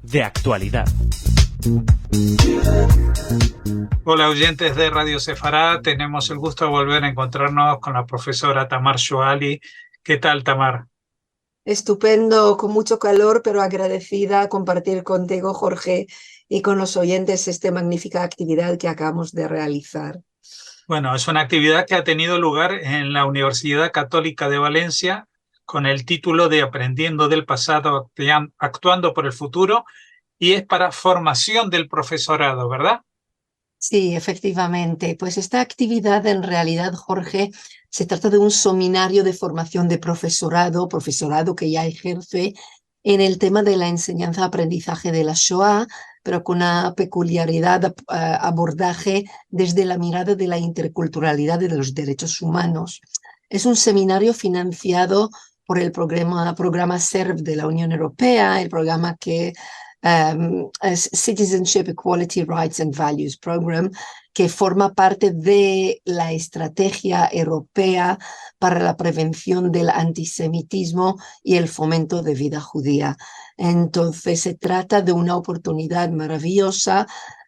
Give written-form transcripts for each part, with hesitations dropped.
De actualidad. Hola oyentes de Radio Sefará, tenemos el gusto de volver a encontrarnos con la profesora Tamar Shoali. ¿Qué tal, Tamar? Estupendo, con mucho calor, pero agradecida a compartir contigo, Jorge, y con los oyentes esta magnífica actividad que acabamos de realizar. Bueno, es una actividad que ha tenido lugar en la Universidad Católica de Valencia con el título de Aprendiendo del pasado, actuando por el futuro, y es para formación del profesorado, ¿verdad? Sí, efectivamente. Pues esta actividad en realidad, Jorge, se trata de un seminario de formación de profesorado que ya ejerce en el tema de la enseñanza-aprendizaje de la Shoah, pero con una peculiaridad abordaje desde la mirada de la interculturalidad y de los derechos humanos. Es un seminario financiado por el programa SERV de la Unión Europea, el programa que Citizenship, Equality, Rights and Values Program, que forma parte de la estrategia europea para la prevención del antisemitismo y el fomento de vida judía. Entonces se trata de una oportunidad maravillosa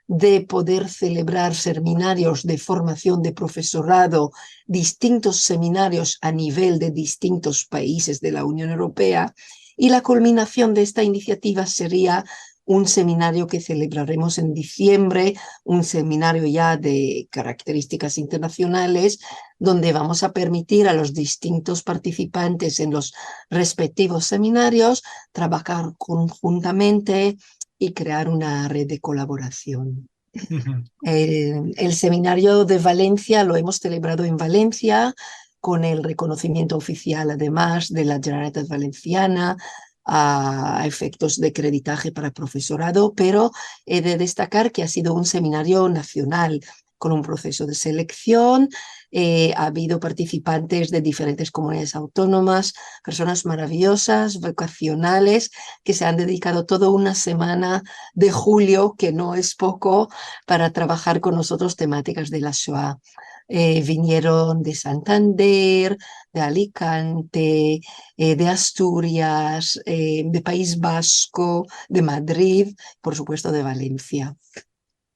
de poder celebrar seminarios de formación de profesorado, distintos seminarios a nivel de distintos países de la Unión Europea, y la culminación de esta iniciativa sería un seminario que celebraremos en diciembre, un seminario ya de características internacionales, donde vamos a permitir a los distintos participantes en los respectivos seminarios trabajar conjuntamente y crear una red de colaboración. El seminario de Valencia lo hemos celebrado en Valencia, con el reconocimiento oficial, además, de la Generalitat Valenciana a efectos de creditaje para profesorado, pero he de destacar que ha sido un seminario nacional con un proceso de selección. Ha habido participantes de diferentes comunidades autónomas, personas maravillosas, vocacionales, que se han dedicado toda una semana de julio, que no es poco, para trabajar con nosotros temáticas de la Shoah. Vinieron de Santander, de Alicante, de Asturias, de País Vasco, de Madrid, por supuesto de Valencia.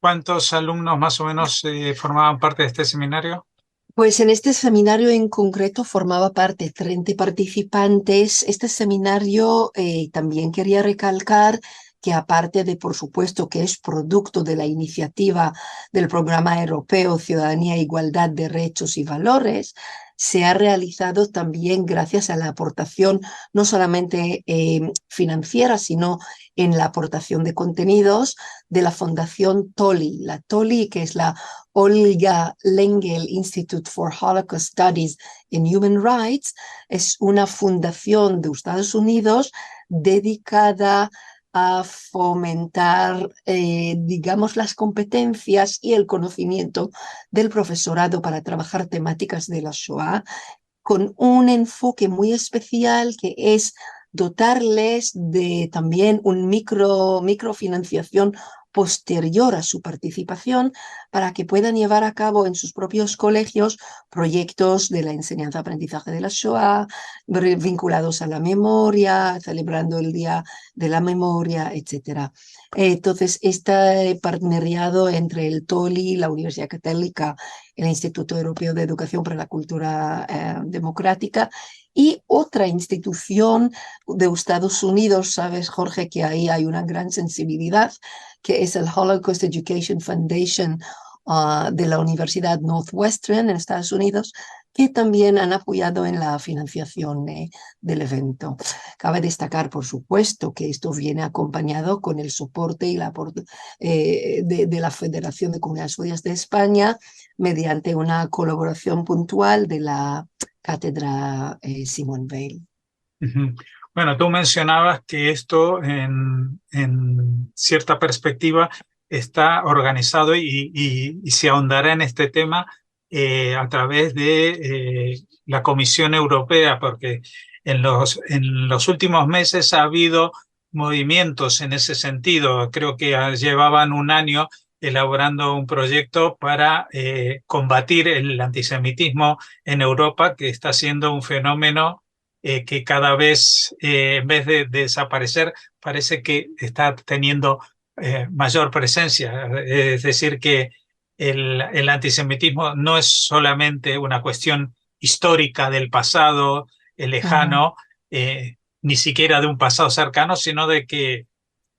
¿Cuántos alumnos más o menos formaban parte de este seminario? Pues en este seminario en concreto formaba parte 30 participantes. Este seminario también quería recalcar que, aparte de, por supuesto, que es producto de la iniciativa del Programa Europeo Ciudadanía, Igualdad, Derechos y Valores, se ha realizado también gracias a la aportación no solamente financiera, sino en la aportación de contenidos de la Fundación TOLI. La TOLI, que es la Olga Lengel Institute for Holocaust Studies and Human Rights, es una fundación de Estados Unidos dedicada a fomentar, digamos, las competencias y el conocimiento del profesorado para trabajar temáticas de la Shoah, con un enfoque muy especial que es dotarles de también un microfinanciación posterior a su participación, para que puedan llevar a cabo en sus propios colegios proyectos de la enseñanza-aprendizaje de la Shoah, vinculados a la memoria, celebrando el Día de la Memoria, etc. Entonces, este partenariado entre el TOLI, la Universidad Católica, el Instituto Europeo de Educación para la Cultura Democrática y otra institución de Estados Unidos, sabes, Jorge, que ahí hay una gran sensibilidad, que es el Holocaust Education Foundation de la Universidad Northwestern en Estados Unidos, que también han apoyado en la financiación del evento. Cabe destacar, por supuesto, que esto viene acompañado con el soporte y el aporte de la Federación de Comunidades Judías de España, mediante una colaboración puntual de la Cátedra Simone Weil. Bueno, tú mencionabas que esto en cierta perspectiva está organizado y se ahondará en este tema a través de la Comisión Europea, porque en los últimos meses ha habido movimientos en ese sentido. Creo que llevaban un año elaborando un proyecto para combatir el antisemitismo en Europa, que está siendo un fenómeno que cada vez, en vez de desaparecer, parece que está teniendo mayor presencia. Es decir, que el antisemitismo no es solamente una cuestión histórica del pasado Ujú. lejano, ni siquiera de un pasado cercano, sino de que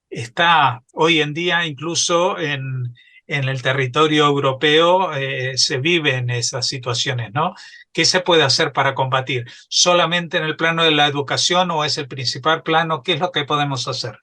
está hoy en día incluso en el territorio europeo, se viven esas situaciones, ¿no? ¿Qué se puede hacer para combatir? ¿Solamente en el plano de la educación o es el principal plano? ¿Qué es lo que podemos hacer?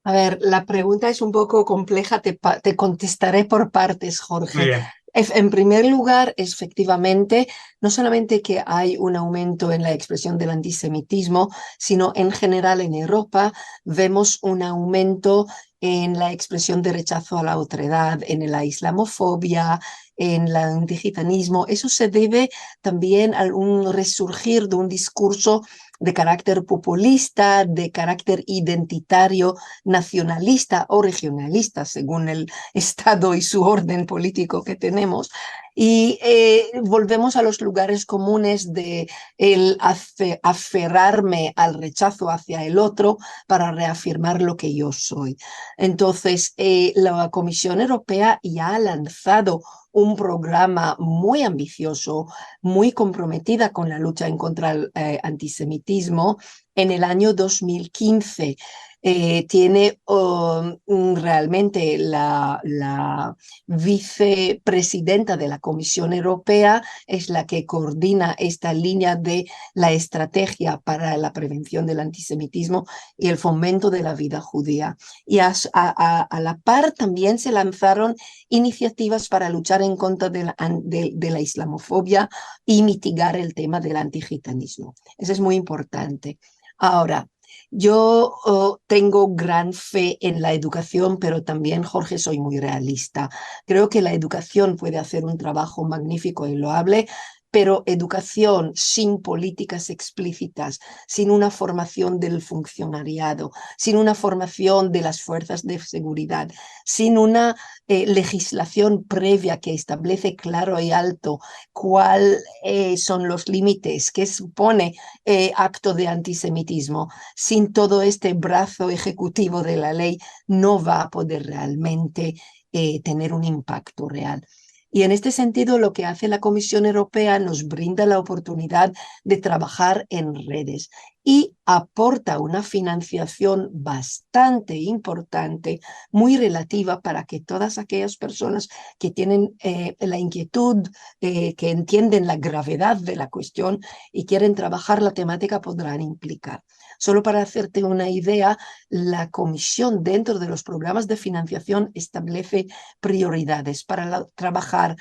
A ver, la pregunta es un poco compleja, te contestaré por partes, Muy Jorge. bien. En primer lugar, efectivamente, no solamente que hay un aumento en la expresión del antisemitismo, sino en general en Europa vemos un aumento en la expresión de rechazo a la otredad, en la islamofobia, en el antigitanismo. Eso se debe también a un resurgir de un discurso de carácter populista, de carácter identitario, nacionalista o regionalista, según el Estado y su orden político que tenemos. Y volvemos a los lugares comunes de el aferrarme al rechazo hacia el otro para reafirmar lo que yo soy. Entonces, la Comisión Europea ya ha lanzado un programa muy ambicioso, muy comprometida con la lucha en contra del antisemitismo en el año 2015. Tiene realmente la vicepresidenta de la Comisión Europea, es la que coordina esta línea de la estrategia para la prevención del antisemitismo y el fomento de la vida judía. Y a la par también se lanzaron iniciativas para luchar en contra de la islamofobia y mitigar el tema del antigitanismo. Eso es muy importante. Ahora, yo tengo gran fe en la educación, pero también, Jorge, soy muy realista. Creo que la educación puede hacer un trabajo magnífico y loable, pero educación sin políticas explícitas, sin una formación del funcionariado, sin una formación de las fuerzas de seguridad, sin una legislación previa que establece claro y alto cuáles son los límites, qué supone acto de antisemitismo. Sin todo este brazo ejecutivo de la ley, no va a poder realmente tener un impacto real. Y en este sentido, lo que hace la Comisión Europea nos brinda la oportunidad de trabajar en redes y aporta una financiación bastante importante, muy relativa, para que todas aquellas personas que tienen la inquietud, que entienden la gravedad de la cuestión y quieren trabajar la temática podrán implicar. Solo para hacerte una idea, la Comisión dentro de los programas de financiación establece prioridades para trabajar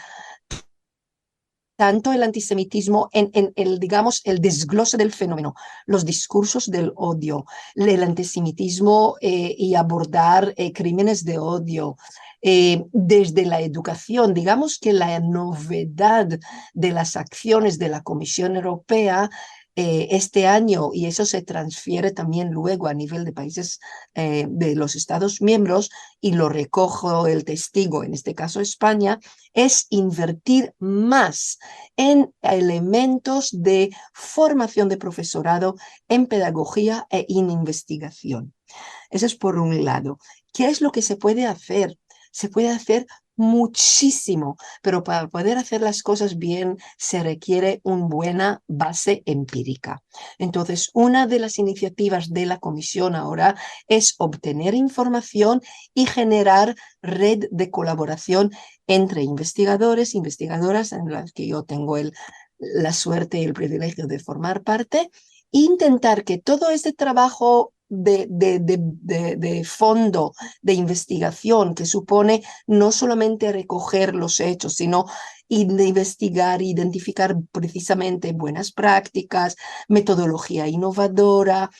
tanto el antisemitismo en el, digamos, el desglose del fenómeno, los discursos del odio, el antisemitismo y abordar crímenes de odio. Desde la educación, digamos que la novedad de las acciones de la Comisión Europea este año, y eso se transfiere también luego a nivel de países de los Estados miembros, y lo recojo el testigo, en este caso España, es invertir más en elementos de formación de profesorado, en pedagogía e en investigación. Eso es por un lado. ¿Qué es lo que se puede hacer? Se puede hacer muchísimo, pero para poder hacer las cosas bien se requiere una buena base empírica. Entonces, una de las iniciativas de la Comisión ahora es obtener información y generar red de colaboración entre investigadores, investigadoras, en las que yo tengo la suerte y el privilegio de formar parte, e intentar que todo este trabajo de fondo, de investigación, que supone no solamente recoger los hechos, sino de investigar, identificar precisamente buenas prácticas, metodología innovadora,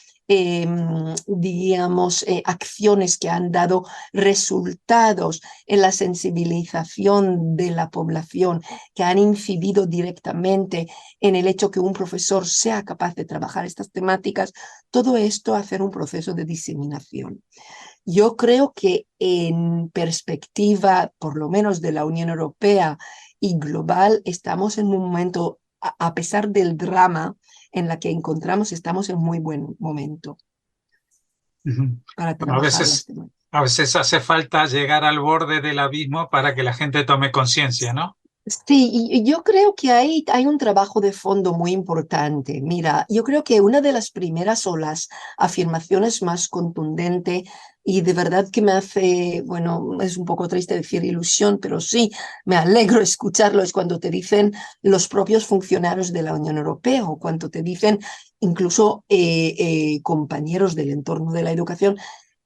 digamos, acciones que han dado resultados en la sensibilización de la población, que han incidido directamente en el hecho que un profesor sea capaz de trabajar estas temáticas. Todo esto hacer un proceso de diseminación. Yo creo que en perspectiva, por lo menos de la Unión Europea y global, estamos en un momento, a pesar del drama, en la que estamos en muy buen momento para Bueno, trabajar las temáticas. a veces hace falta llegar al borde del abismo para que la gente tome conciencia, ¿no? Sí, y yo creo que hay un trabajo de fondo muy importante. Mira, yo creo que una de las primeras o las afirmaciones más contundentes y de verdad que me hace, bueno, es un poco triste decir ilusión, pero sí, me alegro escucharlo, es cuando te dicen los propios funcionarios de la Unión Europea o cuando te dicen incluso compañeros del entorno de la educación.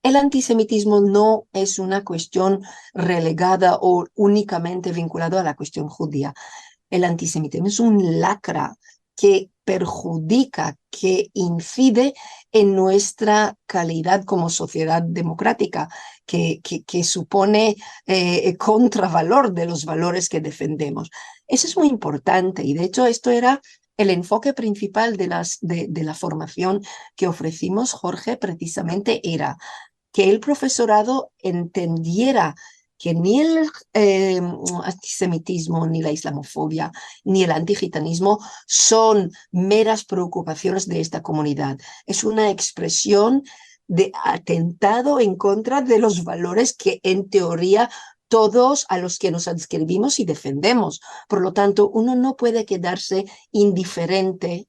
El antisemitismo no es una cuestión relegada o únicamente vinculado a la cuestión judía. El antisemitismo es un lacra que perjudica, que incide en nuestra calidad como sociedad democrática, que supone contravalor de los valores que defendemos. Eso es muy importante y de hecho esto era el enfoque principal de la formación que ofrecimos, Jorge, precisamente era que el profesorado entendiera que ni el antisemitismo, ni la islamofobia, ni el antigitanismo son meras preocupaciones de esta comunidad. Es una expresión de atentado en contra de los valores que en teoría todos a los que nos adscribimos y defendemos. Por lo tanto, uno no puede quedarse indiferente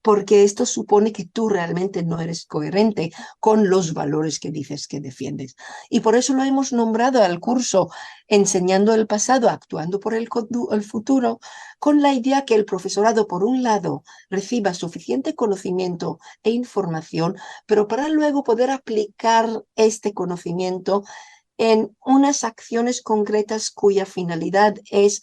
porque esto supone que tú realmente no eres coherente con los valores que dices que defiendes. Y por eso lo hemos nombrado al curso Enseñando el pasado, actuando por el futuro, con la idea que el profesorado, por un lado, reciba suficiente conocimiento e información, pero para luego poder aplicar este conocimiento en unas acciones concretas cuya finalidad es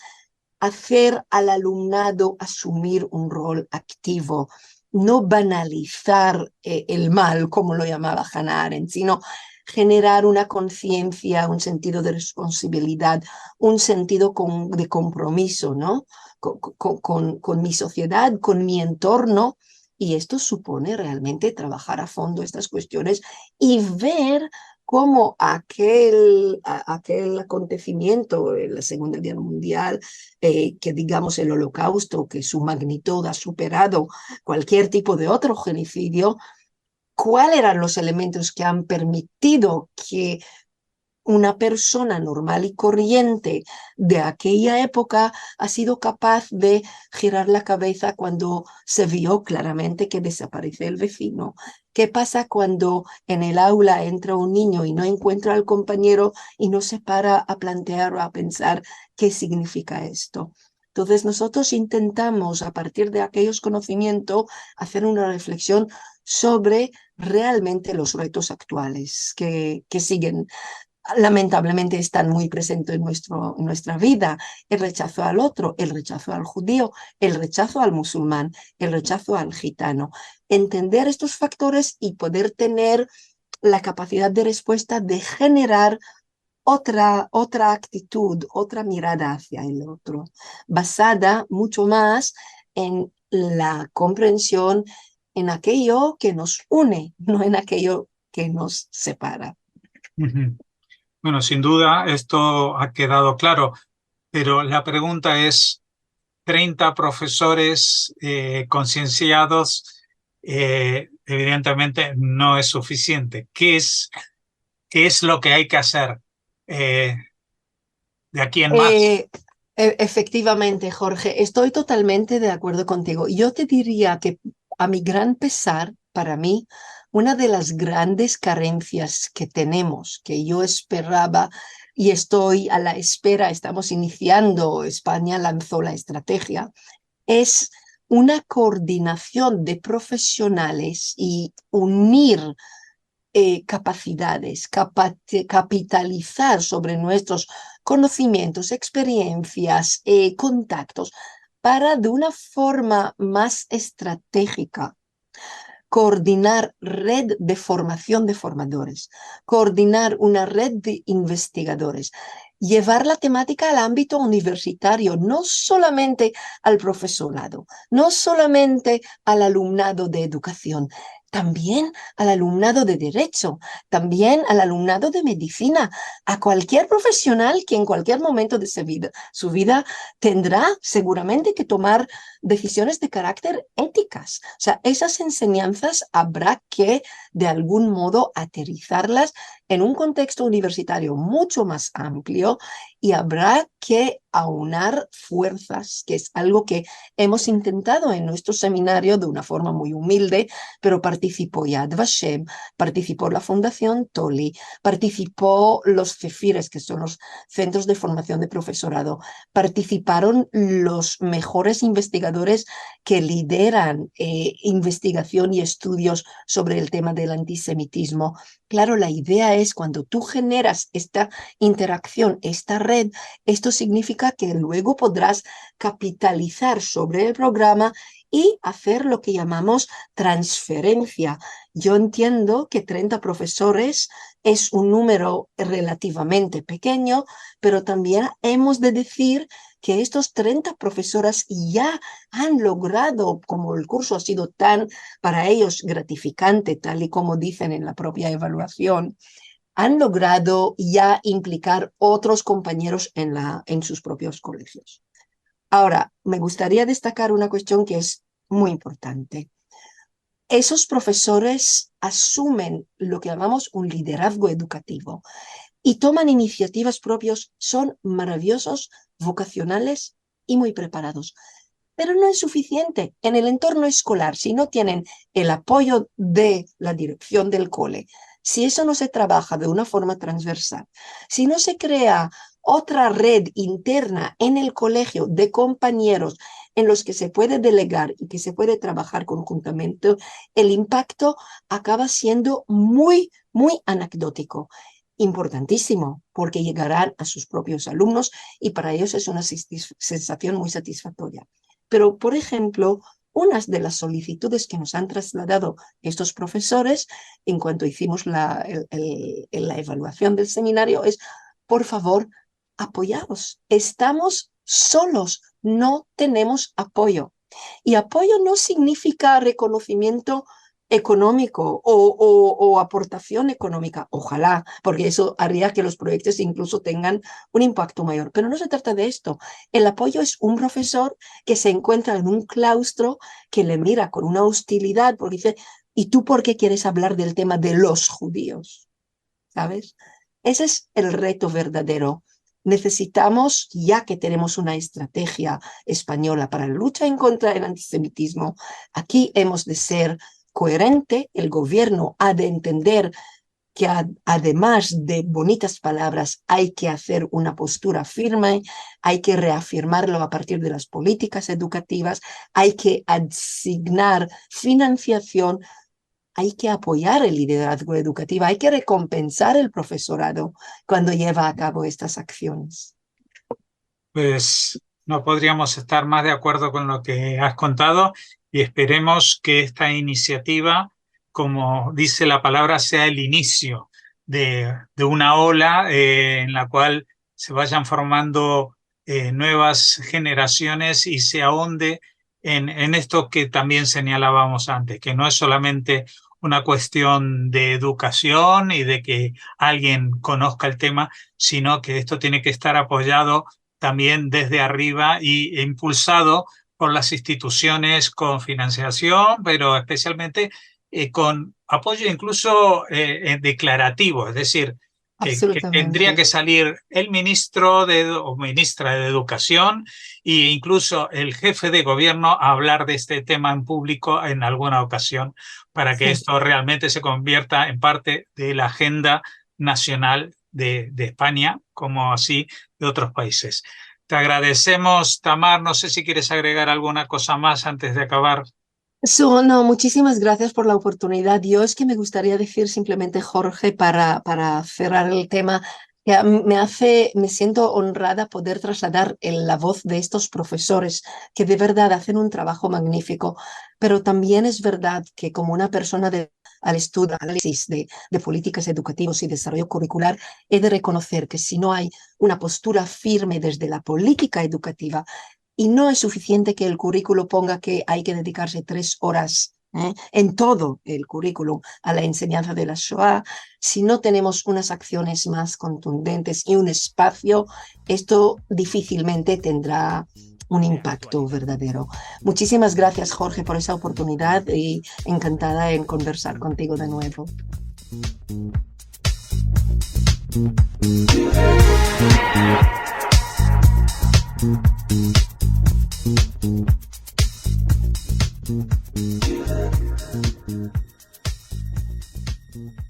hacer al alumnado asumir un rol activo, no banalizar el mal, como lo llamaba Hannah Arendt, sino generar una conciencia, un sentido de responsabilidad, un sentido de compromiso, ¿no? Con mi sociedad, con mi entorno. Y esto supone realmente trabajar a fondo estas cuestiones y ver cómo aquel acontecimiento en la Segunda Guerra Mundial, que digamos el Holocausto, que su magnitud ha superado cualquier tipo de otro genocidio, ¿cuáles eran los elementos que han permitido que una persona normal y corriente de aquella época ha sido capaz de girar la cabeza cuando se vio claramente que desaparece el vecino? ¿Qué pasa cuando en el aula entra un niño y no encuentra al compañero y no se para a plantear o a pensar qué significa esto? Entonces nosotros intentamos a partir de aquellos conocimientos hacer una reflexión sobre realmente los retos actuales que siguen lamentablemente están muy presentes en nuestra vida. El rechazo al otro, el rechazo al judío, el rechazo al musulmán, el rechazo al gitano. Entender estos factores y poder tener la capacidad de respuesta de generar otra actitud, otra mirada hacia el otro, basada mucho más en la comprensión en aquello que nos une, no en aquello que nos separa. Bueno, sin duda esto ha quedado claro, pero la pregunta es, 30 profesores concienciados, evidentemente no es suficiente. ¿Qué es lo que hay que hacer eh, de aquí en más? Efectivamente, Jorge, estoy totalmente de acuerdo contigo. Yo te diría que a mi gran pesar, para mí, una de las grandes carencias que tenemos, que yo esperaba y estoy a la espera, estamos iniciando, España lanzó la estrategia, es una coordinación de profesionales y unir capacidades, capitalizar sobre nuestros conocimientos, experiencias, contactos, para de una forma más estratégica coordinar red de formación de formadores, coordinar una red de investigadores, llevar la temática al ámbito universitario, no solamente al profesorado, no solamente al alumnado de educación, también al alumnado de derecho, también al alumnado de medicina, a cualquier profesional que en cualquier momento de su vida tendrá seguramente que tomar decisiones de carácter éticas. O sea, esas enseñanzas habrá que de algún modo aterrizarlas en un contexto universitario mucho más amplio y habrá que aunar fuerzas, que es algo que hemos intentado en nuestro seminario de una forma muy humilde, pero participó Yad Vashem, participó la Fundación Tolly, participó los CEFIRES, que son los Centros de Formación de Profesorado, participaron los mejores investigadores que lideran investigación y estudios sobre el tema del antisemitismo. Claro, la idea es cuando tú generas esta interacción, esta red, esto significa que luego podrás capitalizar sobre el programa y hacer lo que llamamos transferencia. Yo entiendo que 30 profesores es un número relativamente pequeño, pero también hemos de decir que estos 30 profesoras ya han logrado, como el curso ha sido tan para ellos gratificante, tal y como dicen en la propia evaluación, han logrado ya implicar otros compañeros en sus propios colegios. Ahora, me gustaría destacar una cuestión que es muy importante. Esos profesores asumen lo que llamamos un liderazgo educativo y toman iniciativas propias, son maravillosos, vocacionales y muy preparados. Pero no es suficiente. En el entorno escolar, si no tienen el apoyo de la dirección del cole, si eso no se trabaja de una forma transversal, si no se crea otra red interna en el colegio de compañeros en los que se puede delegar y que se puede trabajar conjuntamente, el impacto acaba siendo muy, muy anecdótico. Importantísimo, porque llegarán a sus propios alumnos y para ellos es una sensación muy satisfactoria. Pero, por ejemplo, unas de las solicitudes que nos han trasladado estos profesores en cuanto hicimos la evaluación del seminario es, por favor, apoyaos. Estamos solos, no tenemos apoyo. Y apoyo no significa reconocimiento económico o aportación económica, ojalá, porque eso haría que los proyectos incluso tengan un impacto mayor. Pero no se trata de esto. El apoyo es un profesor que se encuentra en un claustro que le mira con una hostilidad porque dice, ¿y tú por qué quieres hablar del tema de los judíos? ¿Sabes? Ese es el reto verdadero. Necesitamos, ya que tenemos una estrategia española para la lucha en contra del antisemitismo, aquí hemos de ser coherente, el gobierno ha de entender que además de bonitas palabras hay que hacer una postura firme, hay que reafirmarlo a partir de las políticas educativas, hay que asignar financiación, hay que apoyar el liderazgo educativo, hay que recompensar el profesorado cuando lleva a cabo estas acciones. Pues no podríamos estar más de acuerdo con lo que has contado y esperemos que esta iniciativa, como dice la palabra, sea el inicio de una ola en la cual se vayan formando nuevas generaciones y se ahonde en esto que también señalábamos antes, que no es solamente una cuestión de educación y de que alguien conozca el tema, sino que esto tiene que estar apoyado también desde arriba y impulsado por las instituciones con financiación, pero especialmente con apoyo incluso declarativo, es decir, que tendría que salir el ministro o ministra de Educación e incluso el jefe de gobierno a hablar de este tema en público en alguna ocasión para que esto realmente se convierta en parte de la agenda nacional de España, como así de otros países. Te agradecemos, Tamar. No sé si quieres agregar alguna cosa más antes de acabar. No, muchísimas gracias por la oportunidad. Yo es que me gustaría decir simplemente, Jorge, para cerrar el tema, que me siento honrada poder trasladar la voz de estos profesores que de verdad hacen un trabajo magnífico, pero también es verdad que como una persona al estudio, análisis de políticas educativas y desarrollo curricular, he de reconocer que si no hay una postura firme desde la política educativa, y no es suficiente que el currículo ponga que hay que dedicarse 3 horas en todo el currículum a la enseñanza de la Shoah. Si no tenemos unas acciones más contundentes y un espacio, esto difícilmente tendrá un impacto verdadero. Muchísimas gracias, Jorge, por esa oportunidad y encantada en conversar contigo de nuevo. Thank you.